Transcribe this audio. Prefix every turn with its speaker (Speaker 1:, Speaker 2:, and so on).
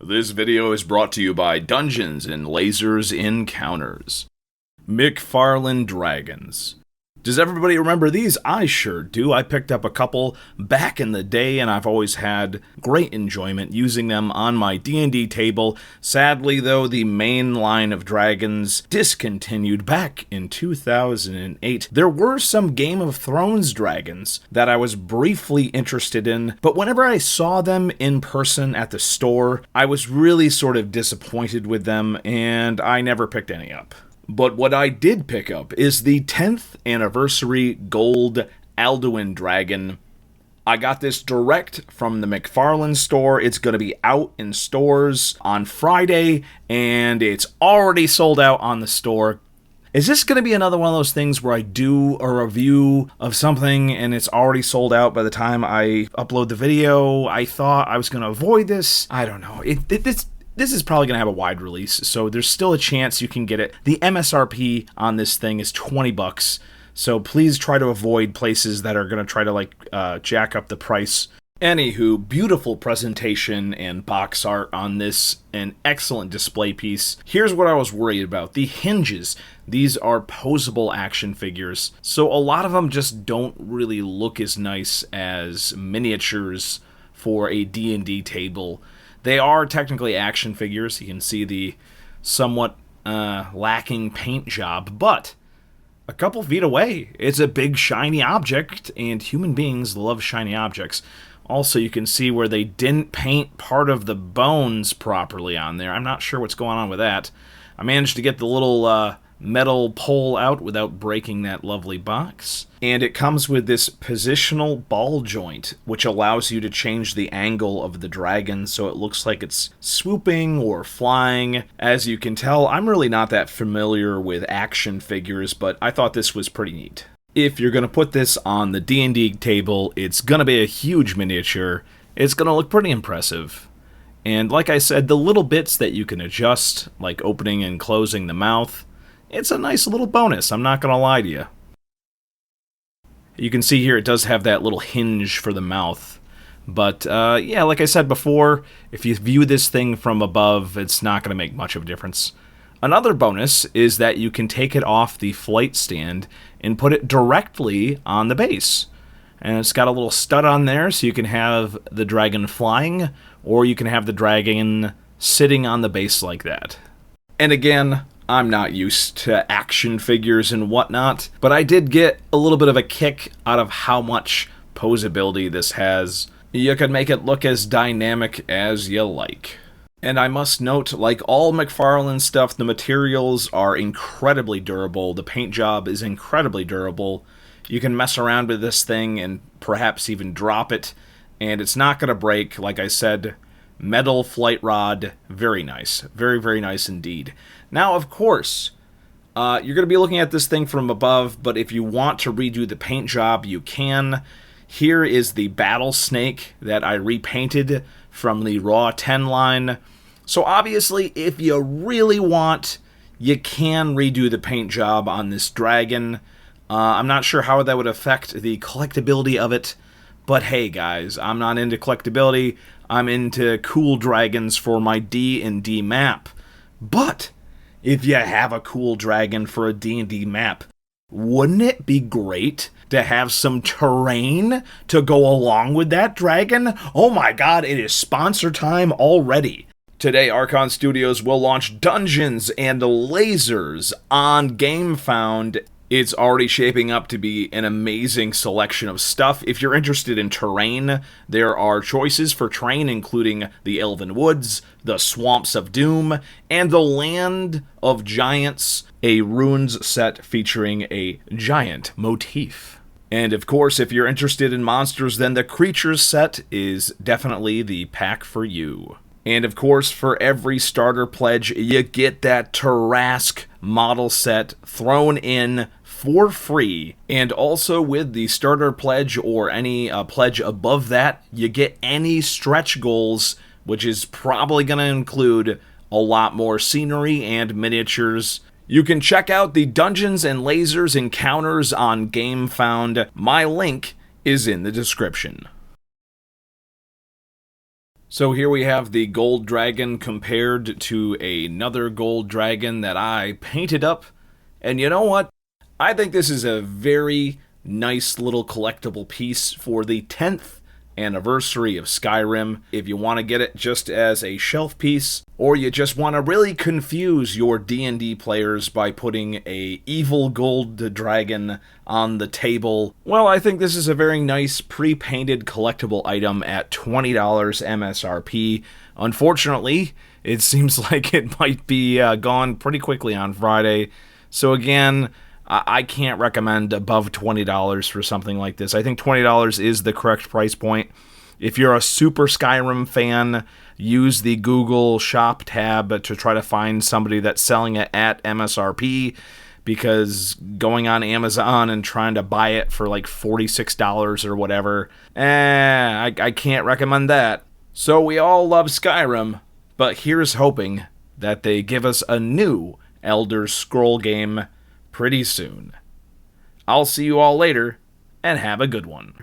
Speaker 1: This video is brought to you by Dungeons and Lasers Encounters. McFarlane Dragons. Does everybody remember these? I sure do. I picked up a couple back in the day, and I've always had great enjoyment using them on my D&D table. Sadly, though, the main line of dragons discontinued back in 2008. There were some Game of Thrones dragons that I was briefly interested in, but whenever I saw them in person at the store, I was really sort of disappointed with them, and I never picked any up. But what I did pick up is the 10th anniversary gold Alduin dragon. I got this direct from the McFarlane store. It's going to be out in stores on Friday, and it's already sold out on the store. Is this going to be another one of those things where I do a review of something and it's already sold out by the time I upload the video? I thought I was going to avoid this. I don't know. This is probably going to have a wide release, so there's still a chance you can get it. The MSRP on this thing is $20, so please try to avoid places that are going to try to jack up the price. Anywho, beautiful presentation and box art on this, an excellent display piece. Here's what I was worried about. The hinges. These are posable action figures, so a lot of them just don't really look as nice as miniatures for a D&D table. They are technically action figures. You can see the somewhat lacking paint job, but a couple feet away, it's a big shiny object, and human beings love shiny objects. Also, you can see where they didn't paint part of the bones properly on there. I'm not sure what's going on with that. I managed to get the little metal pole out without breaking that lovely box. And it comes with this positional ball joint, which allows you to change the angle of the dragon so it looks like it's swooping or flying. As you can tell, I'm really not that familiar with action figures, but I thought this was pretty neat. If you're going to put this on the D&D table, it's going to be a huge miniature. It's going to look pretty impressive. And like I said, the little bits that you can adjust, like opening and closing the mouth, it's a nice little bonus, I'm not going to lie to you. You can see here it does have that little hinge for the mouth. But, yeah, like I said before, if you view this thing from above, it's not going to make much of a difference. Another bonus is that you can take it off the flight stand and put it directly on the base. And it's got a little stud on there, so you can have the dragon flying, or you can have the dragon sitting on the base like that. And again, I'm not used to action figures and whatnot, but I did get a little bit of a kick out of how much posability this has. You could make it look as dynamic as you like. And I must note, like all McFarlane stuff, the materials are incredibly durable. The paint job is incredibly durable. You can mess around with this thing and perhaps even drop it, and it's not going to break. Like I said, metal flight rod, very nice. Very, very nice indeed. Now, of course, you're going to be looking at this thing from above, but if you want to redo the paint job, you can. Here is the battle snake that I repainted from the Raw 10 line. So obviously, if you really want, you can redo the paint job on this dragon. I'm not sure how that would affect the collectability of it, but hey guys, I'm not into collectability. I'm into cool dragons for my D&D map. But if you have a cool dragon for a D&D map, wouldn't it be great to have some terrain to go along with that dragon? Oh my god, it is sponsor time already. Today, Archon Studios will launch Dungeons and Lasers on GameFound. It's already shaping up to be an amazing selection of stuff. If you're interested in terrain, there are choices for terrain including the Elven Woods, the Swamps of Doom, and the Land of Giants, a runes set featuring a giant motif. And of course, if you're interested in monsters, then the Creatures set is definitely the pack for you. And of course, for every starter pledge, you get that Tarrasque model set thrown in for free. And also with the starter pledge or any pledge above that, you get any stretch goals, which is probably going to include a lot more scenery and miniatures. You can check out the Dungeons and Lasers Encounters on GameFound. My link is in the description. So here we have the gold dragon compared to another gold dragon that I painted up. And you know what? I think this is a very nice little collectible piece for the 10th anniversary of Skyrim. If you want to get it just as a shelf piece, or you just want to really confuse your D&D players by putting a evil gold dragon on the table, well, I think this is a very nice pre-painted collectible item at $20 MSRP. Unfortunately, it seems like it might be gone pretty quickly on Friday. So again, I can't recommend above $20 for something like this. I think $20 is the correct price point. If you're a super Skyrim fan, use the Google Shop tab to try to find somebody that's selling it at MSRP, because going on Amazon and trying to buy it for like $46 or whatever, I can't recommend that. So we all love Skyrim, but here's hoping that they give us a new Elder Scroll game pretty soon. I'll see you all later, and have a good one.